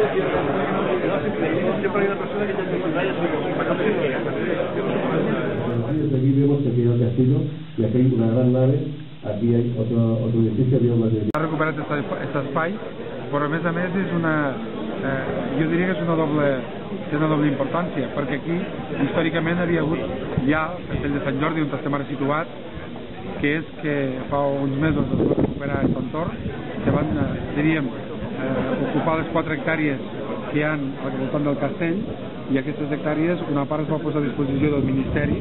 Aquí vemos que aquí hay el castillo y aquí hay una gran nave, aquí hay otro edificio. Ha recuperat aquest espai, però a més és una, jo diria que és una doble importància, perquè aquí històricament havia hagut ja el castell de Sant Jordi, on estem ara situat, que és que fa uns mesos es va recuperar aquest entorn, que van, diríem, ocupar les 4 hectàrees que hi ha al voltant del castell, i aquestes hectàrees una part es va posar a disposició del Ministeri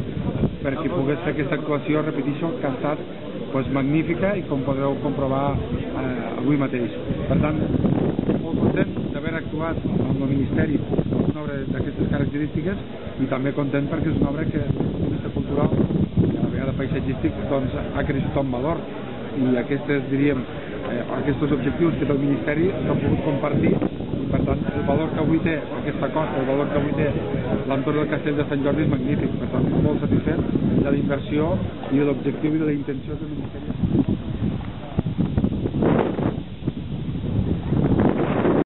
perquè pogués fer aquesta actuació, repeteixo, que ha estat magnífica i com podreu comprovar avui mateix. Per tant, molt content d'haver actuat amb el Ministeri en una obra d'aquestes característiques i també content perquè és una obra que des del punt de vista cultural i a la vegada paisatgístic ha crescut en valor i aquests objectius que té el Ministeri s'han pogut compartir i per tant el valor que avui té aquesta costa, el valor que avui té l'entorn del castell de Sant Jordi és magnífic. Per tant, molt satisfet de la inversió i de l'objectiu i de la intenció del Ministeri.